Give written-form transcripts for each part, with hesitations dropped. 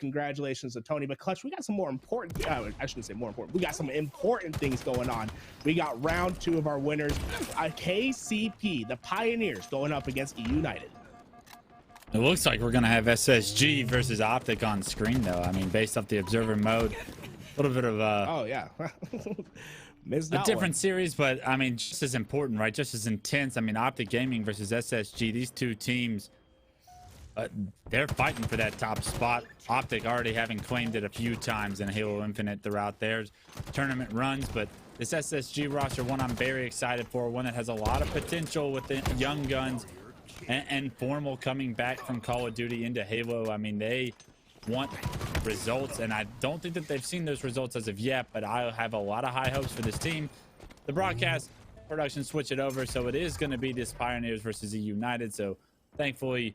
congratulations to Tony. But Clutch, we got some more important, I shouldn't say more important, we got some important things going on. We got round 2 of our winners, KCP, the Pioneers, going up against Eunited. It looks like we're going to have SSG versus Optic on screen, though. I mean, based off the observer mode, a little bit of oh yeah. a different series, but I mean, just as important, right? Just as intense. I mean, Optic Gaming versus SSG, these two teams, they're fighting for that top spot. Optic already having claimed it a few times in Halo Infinite throughout their tournament runs, but this SSG roster, one I'm very excited for, one that has a lot of potential with the young guns and Formal coming back from Call of Duty into Halo. I mean, they want results, and I don't think that they've seen those results as of yet, but I have a lot of high hopes for this team. The broadcast production switch it over, so it is going to be this Pioneers versus Eunited. So thankfully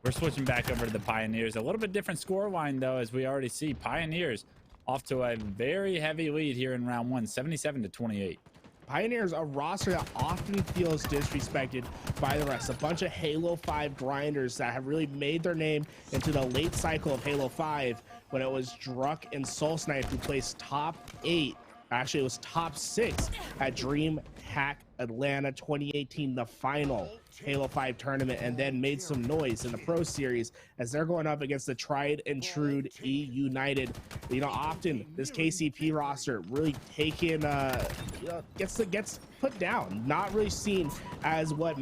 we're switching back over to the Pioneers. A little bit different score line, though, as we already see Pioneers off to a very heavy lead here in round 1, 77-28. Pioneers, a roster that often feels disrespected by the rest. A bunch of Halo 5 grinders that have really made their name into the late cycle of Halo 5 when it was Druck and Soul Snipe who placed top 8. Actually, it was top 6 at DreamHack Atlanta 2018, the final Halo 5 tournament, and then made some noise in the Pro Series as they're going up against the tried and true Eunited. You know, often this KCP roster really taken, gets put down, not really seen as what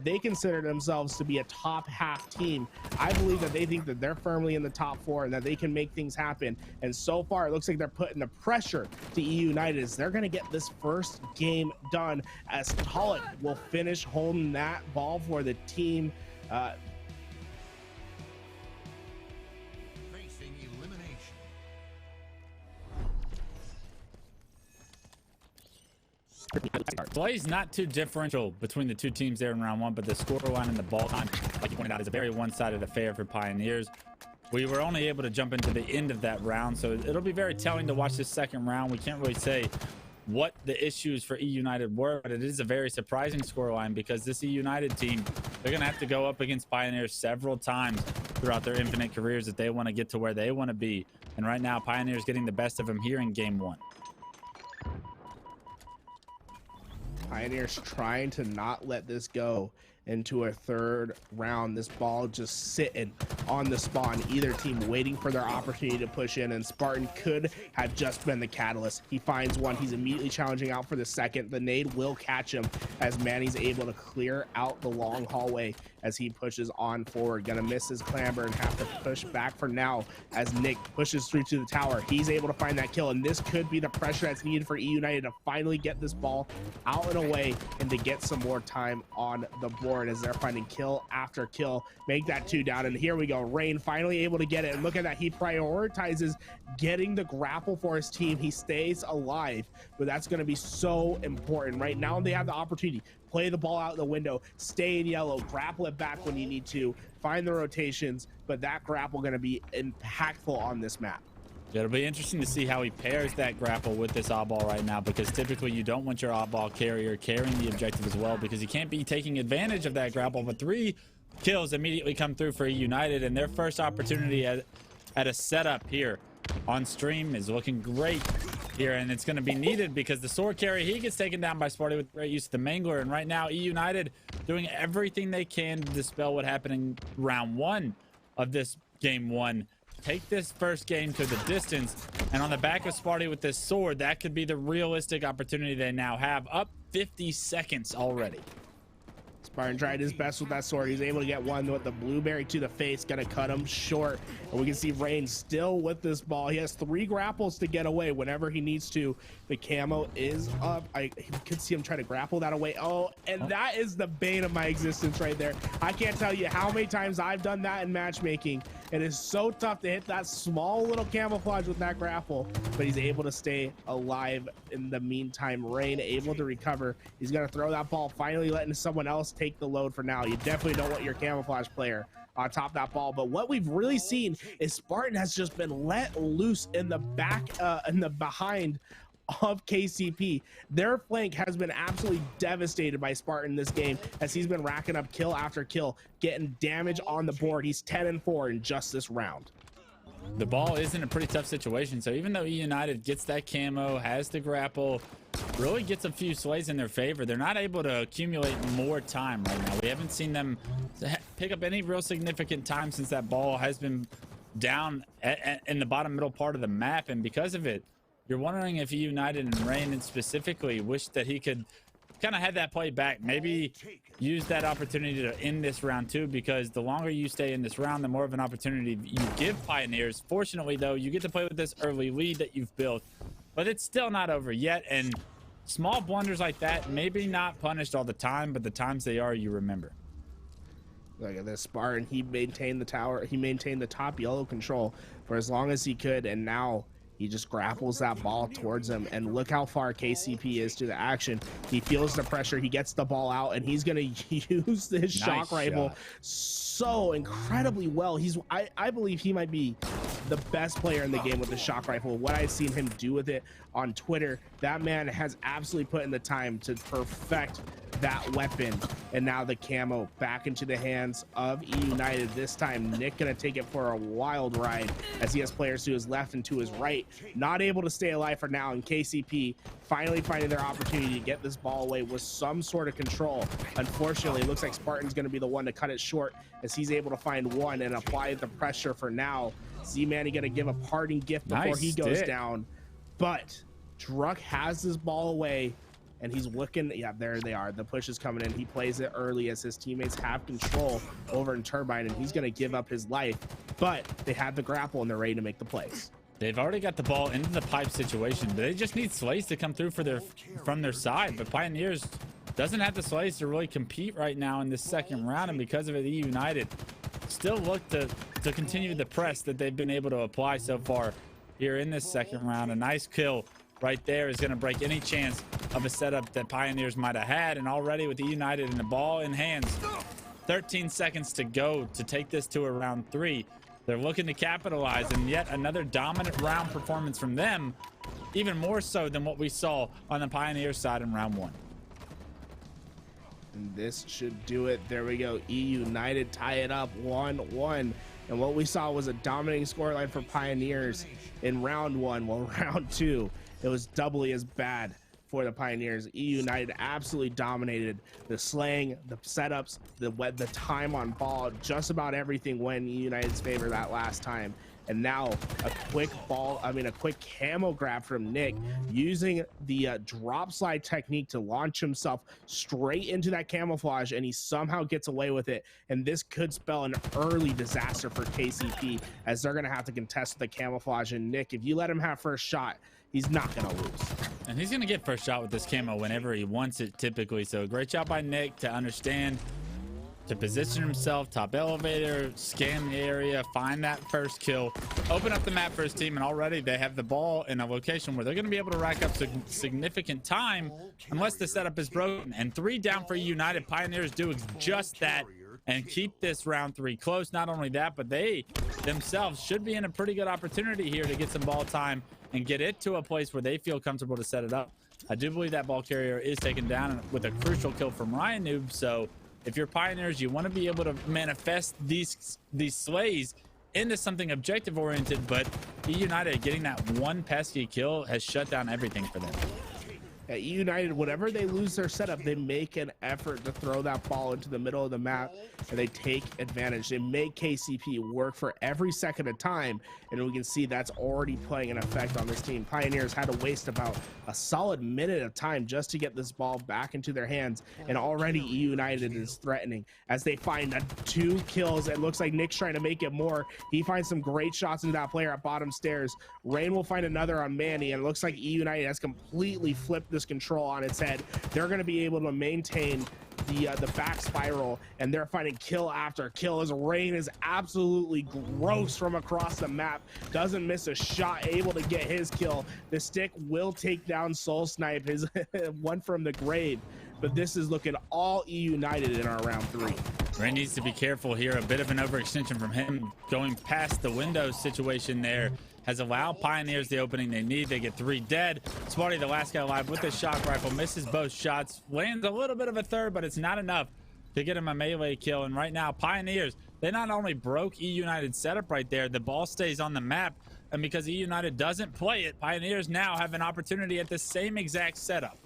they consider themselves to be a top half team. I believe that they think that they're firmly in the top 4 and that they can make things happen. And so far, it looks like they're putting the pressure to Eunited as they're going to get this first game done, as Tulloch will finish holding that ball for the team. Facing elimination. Play's not too differential between the two teams there in round 1, but the score line and the ball time, like you pointed out, is a very one-sided affair for Pioneers. We were only able to jump into the end of that round, so it'll be very telling to watch this second round. We can't really say what the issues for Eunited were, but it is a very surprising scoreline because this Eunited team, they're going to have to go up against Pioneers several times throughout their Infinite careers if they want to get to where they want to be. And right now, Pioneers getting the best of them here in game 1. Pioneers trying to not let this go into a third round. This ball just sitting on the spawn, either team waiting for their opportunity to push in, and Spartan could have just been the catalyst. He finds one, he's immediately challenging out for the second. The nade will catch him as Manny's able to clear out the long hallway as he pushes on forward. Gonna miss his clamber and have to push back for now as Nick pushes through to the tower. He's able to find that kill, and this could be the pressure that's needed for Eunited to finally get this ball out and away and to get some more time on the board as they're finding kill after kill, make that 2 down. And here we go, Rain finally able to get it, and look at that, he prioritizes getting the grapple for his team. He stays alive, but that's going to be so important right now. They have the opportunity, play the ball out the window, stay in yellow, grapple it back when you need to, find the rotations, but that grapple going to be impactful on this map. It'll be interesting to see how he pairs that grapple with this oddball right now, because typically you don't want your oddball carrier carrying the objective as well, because you can't be taking advantage of that grapple. But 3 kills immediately come through for United, and their first opportunity at a setup here on stream is looking great here, and it's going to be needed because the sword carry, he gets taken down by Sparty with great use of the Mangler. And right now United doing everything they can to dispel what happened in round 1 of this game 1. Take this first game to the distance, and on the back of Sparty with this sword, that could be the realistic opportunity they now have. Up 50 seconds already. Spartan tried his best with that sword. He's able to get one with the blueberry to the face, gonna cut him short. And we can see Rain still with this ball. He has 3 grapples to get away whenever he needs to. The camo is up. I could see him try to grapple that away. Oh, and that is the bane of my existence right there. I can't tell you how many times I've done that in matchmaking. It is so tough to hit that small little camouflage with that grapple, but he's able to stay alive in the meantime. Rain able to recover. He's gonna throw that ball, finally letting someone else take the load for now. You definitely don't want your camouflage player on top of that ball. But what we've really seen is Spartan has just been let loose in the back, in the behind of KCP. Their flank has been absolutely devastated by Spartan this game as he's been racking up kill after kill, getting damage on the board. He's 10-4 in just this round. the ball is in a pretty tough situation. So even though Eunited gets that camo, has the grapple, really gets a few slays in their favor, they're not able to accumulate more time right now. We haven't seen them pick up any real significant time since that ball has been down in the bottom middle part of the map. And because of it, you're wondering if Eunited and Rain specifically wish that he could kind of have that play back, maybe use that opportunity to end this round too, because the longer you stay in this round, the more of an opportunity you give Pioneers. Fortunately though, you get to play with this early lead that you've built, but it's still not over yet. And small blunders like that, maybe not punished all the time, but the times they are, you remember. Look at this Spartan. He maintained the tower. He maintained the top yellow control for as long as he could, and now he just grapples that ball towards him. And look how far KCP is to the action. He feels the pressure. He gets the ball out, and he's going to use this shock rifle so incredibly well. I believe he might be the best player in the game with the shock rifle. What I've seen him do with it on Twitter, that man has absolutely put in the time to perfect that weapon. And now the camo back into the hands of Eunited. This time Nick gonna take it for a wild ride as he has players to his left and to his right, not able to stay alive for now. And KCP finally finding their opportunity to get this ball away with some sort of control. Unfortunately, it looks like Spartan's gonna be the one to cut it short as he's able to find one and apply the pressure for now. Z-Manny gonna give a parting gift before he goes down, but Druck has this ball away. And he's looking, yeah, there they are. The push is coming in. He plays it early as his teammates have control over in Turbine, and he's going to give up his life. But they have the grapple, and they're ready to make the plays. They've already got the ball into the pipe situation. They just need slays to come through from their side. But Pioneers doesn't have the slays to really compete right now in this second round. And because of it, United still look to continue the press that they've been able to apply so far here in this second round. A nice kill right there is going to break any chance of a setup that Pioneers might have had. And already with the United and the ball in hands, 13 seconds to go to take this to a round 3. They're looking to capitalize, and yet another dominant round performance from them, even more so than what we saw on the Pioneer side in round 1. And this should do it. There we go. Eunited tie it up 1-1. And what we saw was a dominating scoreline for Pioneers in round 1. Well, round 2, it was doubly as bad for the Pioneers. Eunited absolutely dominated the slaying, the setups, the time on ball. Just about everything went in United's favor that last time. And now a quick camo grab from Nick, using the drop slide technique to launch himself straight into that camouflage, and he somehow gets away with it. And this could spell an early disaster for KCP, as they're gonna have to contest the camouflage. And Nick, if you let him have first shot, he's not gonna lose. And he's gonna get first shot with this camo whenever he wants it, typically. So great job by Nick to understand, to position himself, top elevator, scan the area, find that first kill, open up the map for his team, and already they have the ball in a location where they're going to be able to rack up significant time unless the setup is broken. And 3 down for United. Pioneers do just that and keep this round 3 close. Not only that, but they themselves should be in a pretty good opportunity here to get some ball time and get it to a place where they feel comfortable to set it up. I do believe that ball carrier is taken down with a crucial kill from Ryan Noob. So if you're Pioneers, you want to be able to manifest these slays into something objective oriented, but United getting that one pesky kill has shut down everything for them. At United, whenever they lose their setup, they make an effort to throw that ball into the middle of the map, and they take advantage. They make KCP work for every second of time, and we can see that's already playing an effect on this team. Pioneers had to waste about a solid minute of time just to get this ball back into their hands, and already United is threatening as they find 2 kills. It looks like Nick's trying to make it more. He finds some great shots into that player at bottom stairs. Rain will find another on Manny, and it looks like United has completely flipped this control on its head. They're going to be able to maintain the back spiral, and they're finding kill after kill as Rain is absolutely gross from across the map, doesn't miss a shot, able to get his kill. The stick will take down Soul Snipe, his one from the grave, but this is looking all United in our round 3. Rain needs to be careful here. A bit of an overextension from him going past the window situation there has allowed Pioneers the opening they need. They get 3 dead. Smarty, the last guy alive with the shock rifle, misses both shots, lands a little bit of a third, but it's not enough to get him a melee kill. And right now, Pioneers, they not only broke Eunited's setup right there, the ball stays on the map. And because Eunited doesn't play it, Pioneers now have an opportunity at the same exact setup.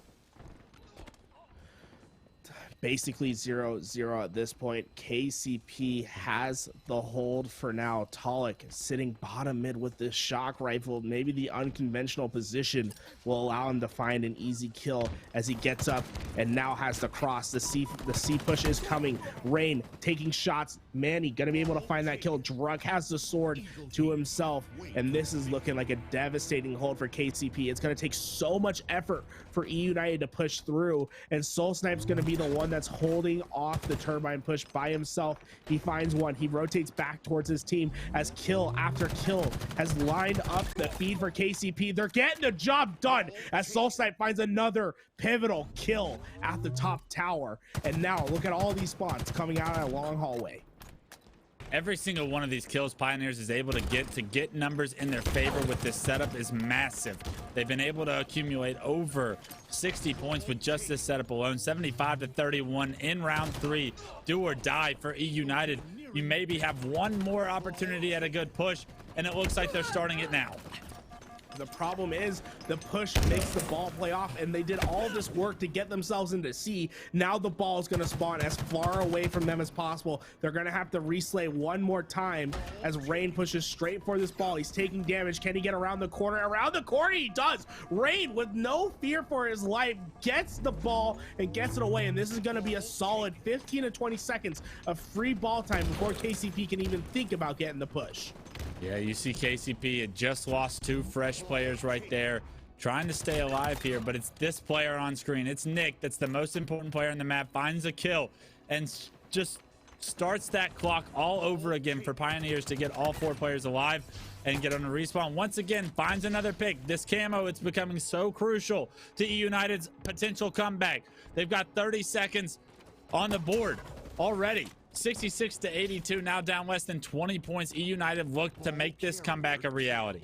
Basically 0-0 at this point. KCP has the hold for now. Talik sitting bottom mid with this shock rifle. Maybe the unconventional position will allow him to find an easy kill as he gets up and now has the cross. The C push is coming. Rain taking shots. Manny gonna be able to find that kill. Druk has the sword to himself, and this is looking like a devastating hold for KCP. It's gonna take so much effort for Eunited to push through, and Soul Snipe's gonna be the one that's holding off the turbine push by himself. He finds one. He rotates back towards his team as kill after kill has lined up the feed for KCP. They're getting the job done as Soul Snipe finds another pivotal kill at the top tower. And now look at all these spawns coming out of a long hallway. Every single one of these kills Pioneers is able to get numbers in their favor with this setup is massive. They've been able to accumulate over 60 points with just this setup alone. 75-31 in round 3. Do or die for Eunited. You maybe have one more opportunity at a good push, and it looks like they're starting it now. The problem is the push makes the ball play off, and they did all this work to get themselves into C. Now the ball is going to spawn as far away from them as possible. They're going to have to reslay one more time as Rain pushes straight for this ball. He's taking damage. Can he get around the corner? Around the corner he does. Rain, with no fear for his life, gets the ball and gets it away, and this is going to be a solid 15 to 20 seconds of free ball time before KCP can even think about getting the push. Yeah, you see KCP had just lost 2 fresh players right there, trying to stay alive here, but it's this player on screen. It's Nick that's the most important player on the map, finds a kill, and just starts that clock all over again for Pioneers to get all 4 players alive and get on a respawn. Once again, finds another pick. This camo, it's becoming so crucial to United's potential comeback. They've got 30 seconds on the board already. 66-82, now down less than 20 points. Eunited look to make this comeback a reality.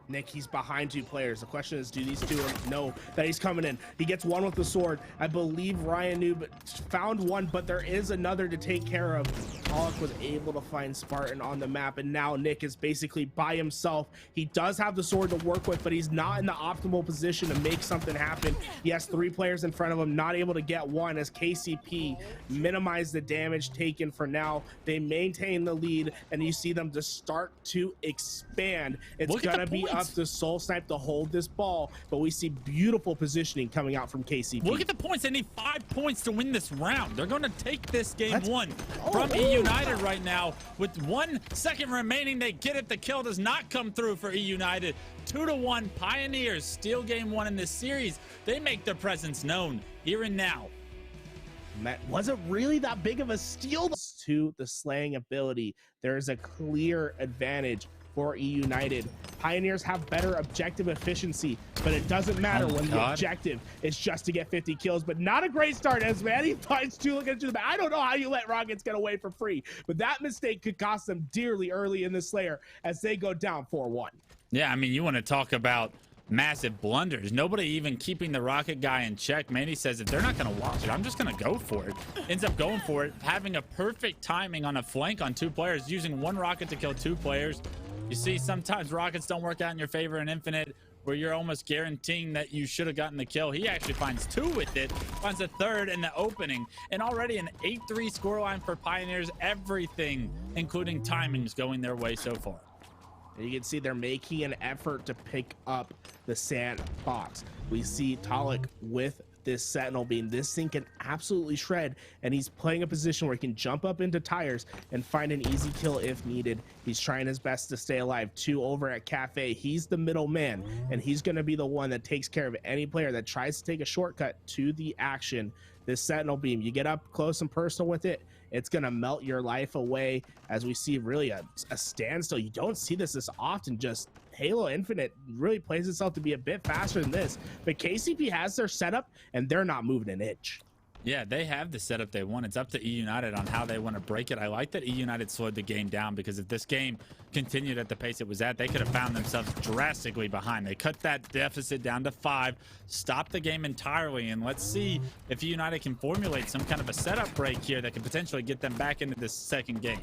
Nick, he's behind 2 players. The question is, do these 2 know that he's coming in? He gets one with the sword. I believe Ryan Noob found one, but there is another to take care of. Pollock was able to find Spartan on the map, and now Nick is basically by himself. He does have the sword to work with, but he's not in the optimal position to make something happen. He has 3 players in front of him, not able to get one as KCP minimize the damage taken for now. They maintain the lead, and you see them just start to expand. It's gonna be up to Soul Snipe to hold this ball, but we see beautiful positioning coming out from KCP. Look at the points. They need 5 points to win this round. They're going to take this game 1 from Eunited right now. With 1 second remaining, they get it. The kill does not come through for Eunited. 2-1. Pioneers steal game 1 in this series. They make their presence known here and now. That wasn't really that big of a steal to the slaying ability. There is a clear advantage for Eunited. Pioneers have better objective efficiency, but it doesn't matter when the objective is just to get 50 kills. But not a great start as Manny finds 2 looking into the back. I don't know how you let Rockets get away for free, but that mistake could cost them dearly early in the Slayer as they go down 4-1. Yeah, I mean, you want to talk about massive blunders. Nobody even keeping the rocket guy in check. Manny says if they're not going to watch it, I'm just going to go for it. Ends up going for it, having a perfect timing on a flank on 2 players, using 1 rocket to kill 2 players. You see, sometimes rockets don't work out in your favor in Infinite, where you're almost guaranteeing that you should have gotten the kill. He actually finds 2 with it, finds a 3rd in the opening, and already an 8-3 scoreline for Pioneers. Everything, including timings, going their way so far. And you can see they're making an effort to pick up the sandbox. We see Talik with this Sentinel beam. This thing can absolutely shred, and he's playing a position where he can jump up into tires and find an easy kill if needed. He's trying his best to stay alive. 2 over at Cafe. He's the middle man, and he's going to be the one that takes care of any player that tries to take a shortcut to the action. This Sentinel beam, you get up close and personal with it, it's going to melt your life away, as we see really a standstill. You don't see this often. Just Halo Infinite really plays itself to be a bit faster than this, but KCP has their setup and they're not moving an inch. Yeah, they have the setup they want. It's up to Eunited on how they want to break it. I like that Eunited slowed the game down, because if this game continued at the pace it was at, they could have found themselves drastically behind. They cut that deficit down to 5, stopped the game entirely, and let's see if Eunited can formulate some kind of a setup break here that can potentially get them back into this second game.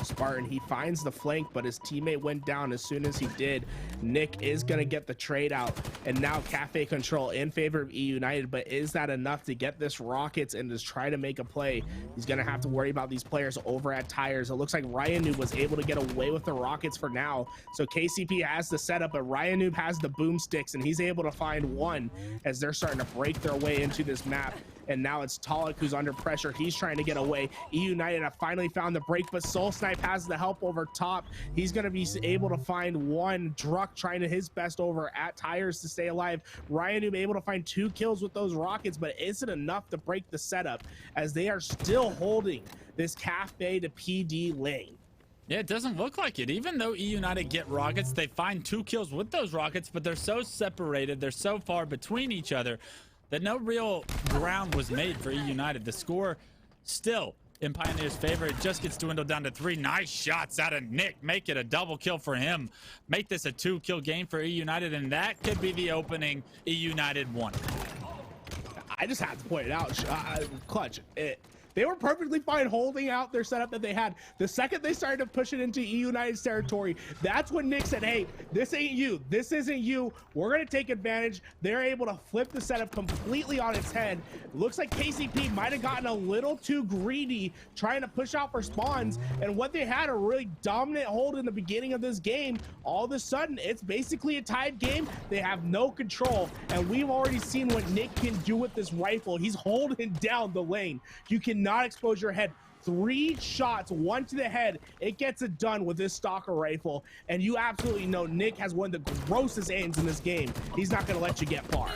Spartan, he finds the flank, but his teammate went down as soon as he did. Nick is going to get the trade out, and now Cafe control in favor of Eunited, but is that enough to get this Rockets and just try to make a play? He's going to have to worry about these players over at Tires. It looks like Ryanu was able to get away with the Rockets for now, so KCP has the setup, but Ryanu has the boomsticks, and he's able to find one as they're starting to break their way into this map. And now it's Talik who's under pressure. He's trying to get away. Eunited have finally found the break, but Soul Snipe has the help over top. He's going to be able to find one. Druck trying to his best over at Tires to stay alive. Ryan able to find 2 kills with those Rockets, but isn't enough to break the setup as they are still holding this Cafe to PD lane. Yeah, it doesn't look like it. Even though Eunited get Rockets, they find 2 kills with those Rockets, but they're so separated, they're so far between each other that no real ground was made for Eunited. The score still in Pioneer's favor. It just gets dwindled down to 3. Nice shots out of Nick. Make it a double kill for him. Make this a 2-kill game for Eunited, and that could be the opening Eunited won. I just have to point it out, Clutch. They were perfectly fine holding out their setup that they had. The second they started to push it into United's territory, that's when Nick said, hey, this ain't you. This isn't you. We're going to take advantage. They're able to flip the setup completely on its head. Looks like KCP might have gotten a little too greedy trying to push out for spawns. And what they had a really dominant hold in the beginning of this game, all of a sudden, it's basically a tied game. They have no control. And we've already seen what Nick can do with this rifle. He's holding down the lane. You can not expose your head. 3 shots, 1 to the head, it gets it done with this stalker rifle, and you absolutely know Nick has one of the grossest aims in this game. He's not going to let you get far.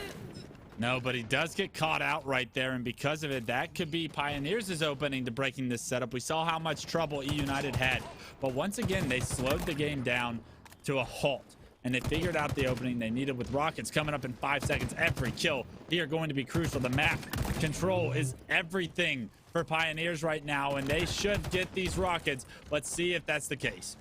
No, but he does get caught out right there, and because of it, that could be Pioneers' opening to breaking this setup. We saw how much trouble Eunited had, but once again, they slowed the game down to a halt, and they figured out the opening they needed with Rockets coming up in 5 seconds. Every kill here going to be crucial. The map control is everything for Pioneers right now, and they should get these Rockets. Let's see if that's the case.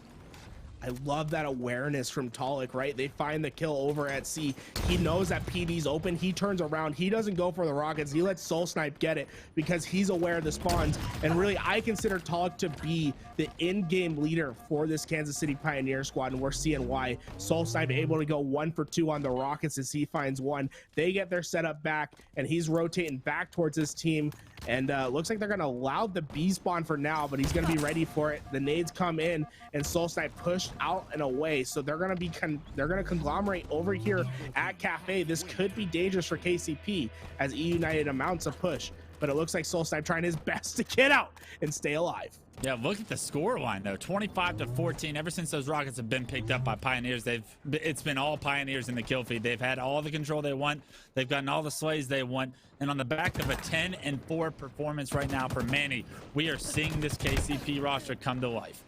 I love that awareness from Talik, right? They find the kill over at C. He knows that PD's open. He turns around. He doesn't go for the Rockets. He lets Soul Snipe get it because he's aware of the spawns. And really, I consider Talik to be the in-game leader for this Kansas City Pioneer squad, and we're seeing why. Soul Snipe able to go 1 for 2 on the Rockets as he finds one. They get their setup back, and he's rotating back towards his team. And looks like they're going to allow the B spawn for now, but he's going to be ready for it. The nades come in, and Soul Snipe pushed out and away. So they're going to be they're going to conglomerate over here at Cafe. This could be dangerous for KCP as Eunited amounts a push, but it looks like Soul Snipe trying his best to get out and stay alive. Yeah, look at the score line though, 25-14. Ever since those Rockets have been picked up by Pioneers, it's been all Pioneers in the kill feed. They've had all the control they want. They've gotten all the slays they want. And on the back of a 10-4 performance right now for Manny, we are seeing this KCP roster come to life.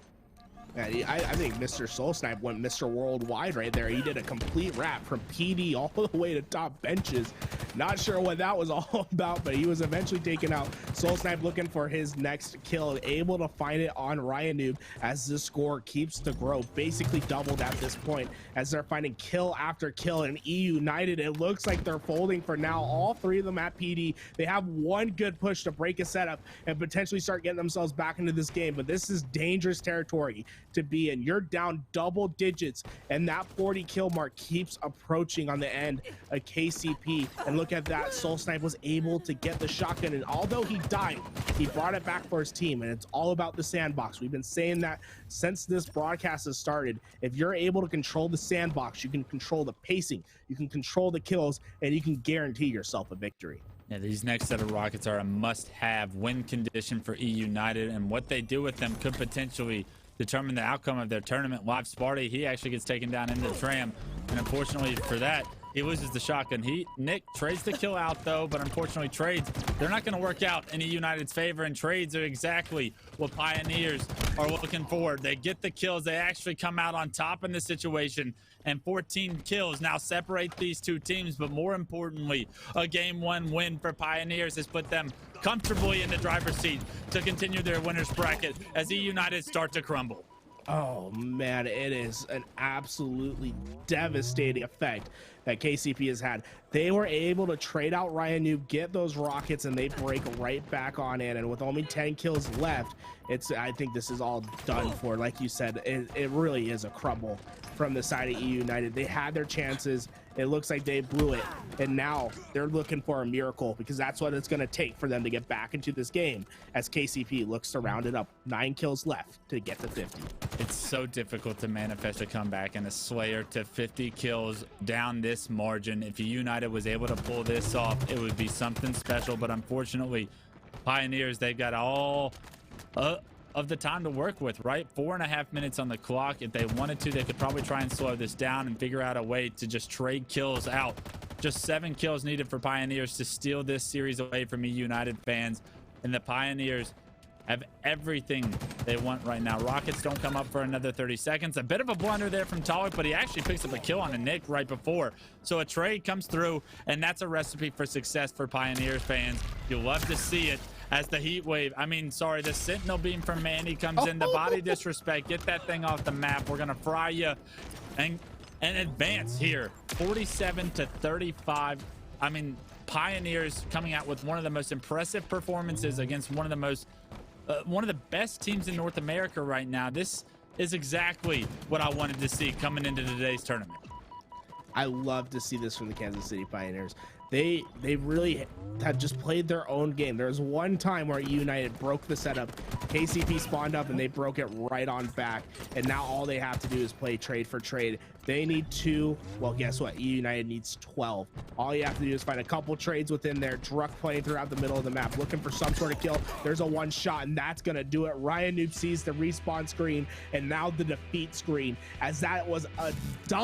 Yeah, I think Mr. Soul Snipe went Mr. Worldwide right there. He did a complete wrap from PD all the way to top benches. Not sure what that was all about, but he was eventually taken out. Soul Snipe looking for his next kill, able to find it on Ryan as the score keeps to grow, basically doubled at this point as they're finding kill after kill. And Eunited, it looks like they're folding for now. All 3 of them at PD. They have one good push to break a setup and potentially start getting themselves back into this game, but this is dangerous territory to be in. You're down double digits, and that 40 kill mark keeps approaching on the end of KCP. And look at that, Soul Snipe was able to get the shotgun, and although he died, he brought it back for his team. And it's all about the sandbox. We've been saying that since this broadcast has started. If you're able to control the sandbox, you can control the pacing, you can control the kills, and you can guarantee yourself a victory. Yeah, these next set of Rockets are a must-have win condition for Eunited, and what they do with them could potentially determine the outcome of their tournament. Live Sparty, he actually gets taken down into the tram, and unfortunately for that, He loses the shotgun. Nick trades the kill out though, but unfortunately trades, they're not going to work out in United's favor, and trades are exactly what Pioneers are looking for. They get the kills. They actually come out on top in this situation, and 14 kills now separate these two teams. But more importantly, a game 1 win for Pioneers has put them comfortably in the driver's seat to continue their winners bracket as United start to crumble. Oh man, it is an absolutely devastating effect that KCP has had. They were able to trade out Ryan Noob, get those rockets, and they break right back on in. And with only 10 kills left, I think this is all done for. Like you said, it really is a crumble from the side of United. They had their chances. It looks like they blew it, and now they're looking for a miracle, because that's what it's going to take for them to get back into this game, as KCP looks to round it up. 9 kills left to get to 50. It's so difficult to manifest a comeback and a Slayer to 50 kills down this margin. If United was able to pull this off, it would be something special. But unfortunately, Pioneers, they've got all of the time to work with, right? 4.5 minutes on the clock. If they wanted to, they could probably try and slow this down and figure out a way to just trade kills out. Just 7 kills needed for Pioneers to steal this series away from United fans, and the Pioneers have everything they want right now. Rockets don't come up for another 30 seconds. A bit of a blunder there from Talik, but he actually picks up a kill on a Nick right before. So a trade comes through, and that's a recipe for success for Pioneers fans. You'll love to see it as the heat wave, the Sentinel beam from Manny comes in. The body disrespect, get that thing off the map. We're gonna fry you and advance here. 47-35. I mean, Pioneers coming out with one of the most impressive performances against one of the best teams in North America right now. This is exactly what I wanted to see coming into today's tournament. I love to see this from the Kansas City Pioneers. They really have just played their own game. There was one time where United broke the setup. KCP spawned up and they broke it right on back. And now all they have to do is play trade for trade. They need 2. Well, guess what? United needs 12. All you have to do is find a couple trades within there. Druck playing throughout the middle of the map, looking for some sort of kill. There's a 1 shot, and that's going to do it. Ryan Noob sees the respawn screen and now the defeat screen, as that was a dumb